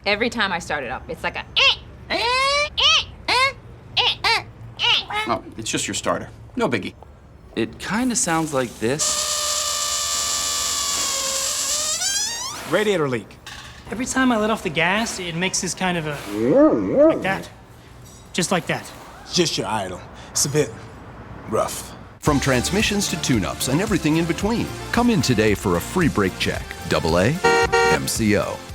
Every time I start it up, it's like a Oh, it's just your starter. No biggie. It kind of sounds like this. Radiator leak. Every time I let off the gas, it makes this kind of a... like that. Just like that. Just your idle. It's a bit rough. From transmissions to tune-ups and everything in between. Come in today for a free brake check. AA MCO.